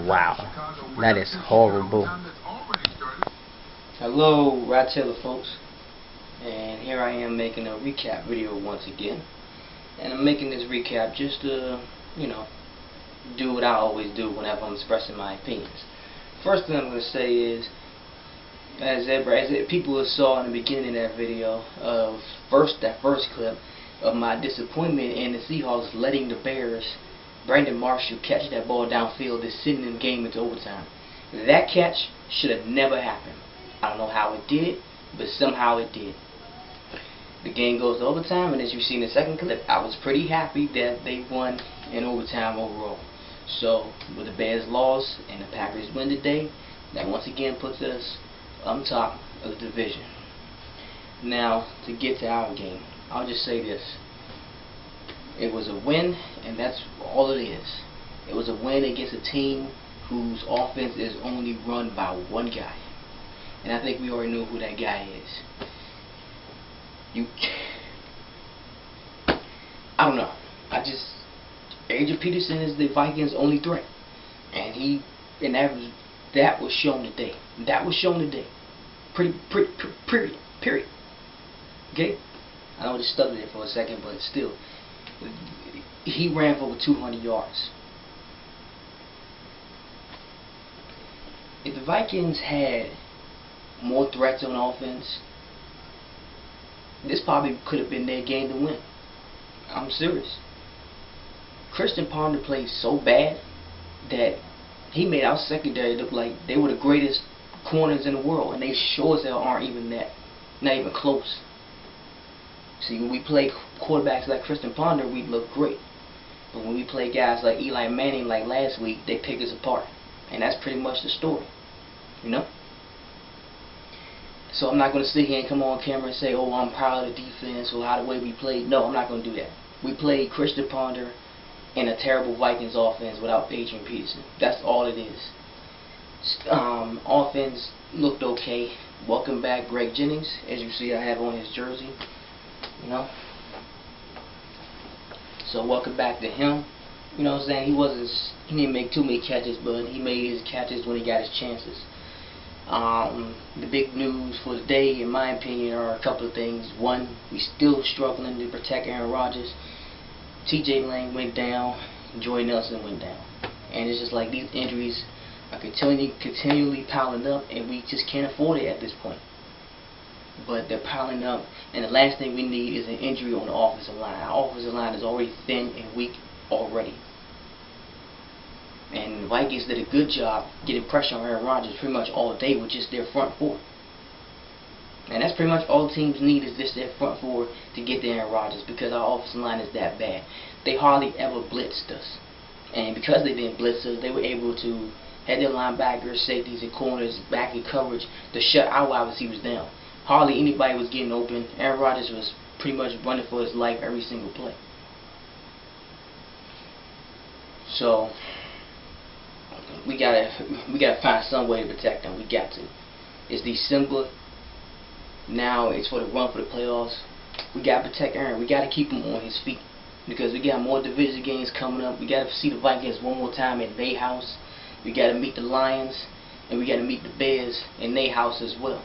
Wow, that is horrible. Hello, Rattler folks, and here I am making a recap video once again. And I'm making this recap just to, you know, do what I always do whenever I'm expressing my opinions. First thing I'm going to say is, as people saw in the beginning of that video, that first clip of my disappointment in the Seahawks letting the Bears, Brandon Marshall, catch that ball downfield that's sending the game into overtime. That catch should have never happened. I don't know how it did, but somehow it did. The game goes to overtime, and as you see in the second clip, I was pretty happy that they won in overtime overall. So, with the Bears loss and the Packers win today, that once again puts us on top of the division. Now, to get to our game, I'll just say this. It was a win, and that's all it is. It was a win against a team whose offense is only run by one guy. And I think we already know who that guy is. I don't know. Peterson is the Vikings' only threat. And that was shown today. That was shown today. Period. Okay? I know I just stuttered it for a second, but still. He ran for over 200 yards. If the Vikings had more threats on offense, this probably could have been their game to win. I'm serious. Christian Ponder played so bad that he made our secondary look like they were the greatest corners in the world, and they sure as hell aren't even that. Not even close. See, when we play quarterbacks like Christian Ponder, we look great. But when we play guys like Eli Manning like last week, they pick us apart. And that's pretty much the story. You know? So I'm not going to sit here and come on camera and say, oh, I'm proud of the defense or how the way we played. No, I'm not going to do that. We played Christian Ponder in a terrible Vikings offense without Adrian Peterson. That's all it is. Offense looked okay. Welcome back Greg Jennings. As you see, I have on his jersey. You know? So welcome back to him. You know what I'm saying? He didn't make too many catches, but he made his catches when he got his chances. The big news for the day, in my opinion, are a couple of things. One, we still struggling to protect Aaron Rodgers. TJ Lang went down, Joy Nelson went down. And it's just like these injuries are continually piling up, and we just can't afford it at this point. But they're piling up, and the last thing we need is an injury on the offensive line. Our offensive line is already thin and weak already. And the Vikings did a good job getting pressure on Aaron Rodgers pretty much all day with just their front four. And that's pretty much all teams need, is just their front four to get to Aaron Rodgers, because our offensive line is that bad. They hardly ever blitzed us. And because they didn't blitz us, they were able to have their linebackers, safeties, and corners back in coverage to shut our wide receivers down. Hardly anybody was getting open. Aaron Rodgers was pretty much running for his life every single play. So we gotta find some way to protect them. We got to. It's December. Now it's for the run for the playoffs. We gotta protect Aaron. We gotta keep him on his feet, because we got more division games coming up. We gotta see the Vikings one more time in their house. We gotta meet the Lions, and we gotta meet the Bears in their house as well.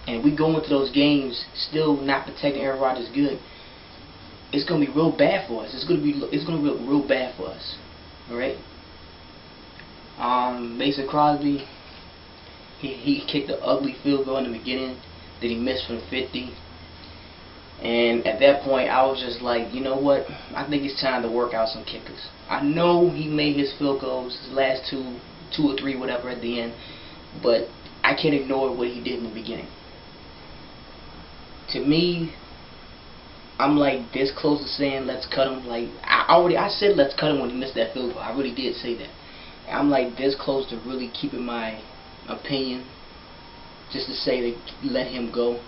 And we go into those games still not protecting Aaron Rodgers good, it's gonna be real bad for us. It's gonna be real bad for us. All right. Mason Crosby, he kicked an ugly field goal in the beginning that he missed from 50. And at that point, I was just like, you know what? I think it's time to work out some kickers. I know he made his field goals, his last two or three, whatever, at the end, but I can't ignore what he did in the beginning. to me, I'm like this close to saying let's cut him. Like I said let's cut him when he missed that field goal. I really did say that. I'm like this close to really keeping my opinion, just to say to let him go.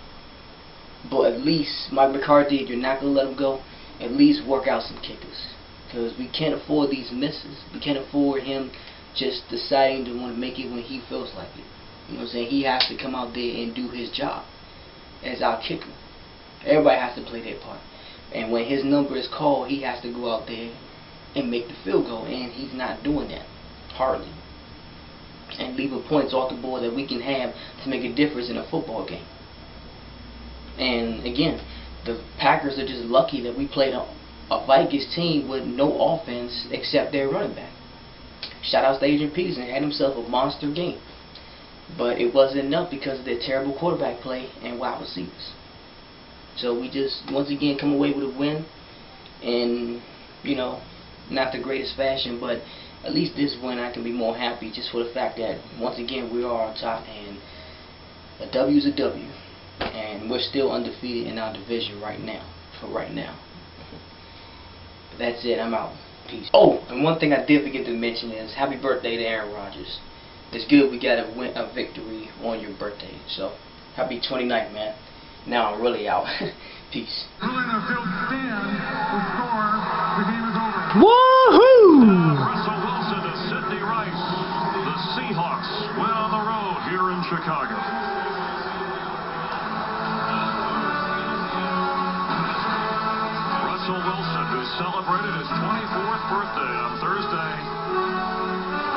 But at least Mike McCarthy, if you're not gonna let him go, at least work out some kickers, because we can't afford these misses. We can't afford him just deciding to want to make it when he feels like it. You know what I'm saying? He has to come out there and do his job as our kicker. Everybody has to play their part. And when his number is called, he has to go out there and make the field goal. And he's not doing that, hardly. And leaving points off the board that we can have to make a difference in a football game. And again, the Packers are just lucky that we played a Vikes team with no offense except their running back. Shout out to Agent Peterson, had himself a monster game. But it wasn't enough because of their terrible quarterback play and wide receivers. So we just, once again, come away with a win. And, you know, not the greatest fashion, but at least this win I can be more happy just for the fact that, once again, we are on top. And a W is a W. And we're still undefeated in our division right now. For right now. But that's it. I'm out. Peace. Oh, and one thing I did forget to mention is happy birthday to Aaron Rodgers. It's good we got a victory on your birthday. So, happy 29th, man. Now I'm really out. Peace. Woohoo! Russell Wilson to Sidney Rice. The Seahawks win on the road here in Chicago. Russell Wilson, who celebrated his 24th birthday on Thursday,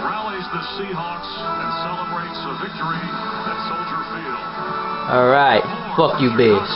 rallies the Seahawks and celebrates a victory at Soldier Field. Alright, fuck you, bitch.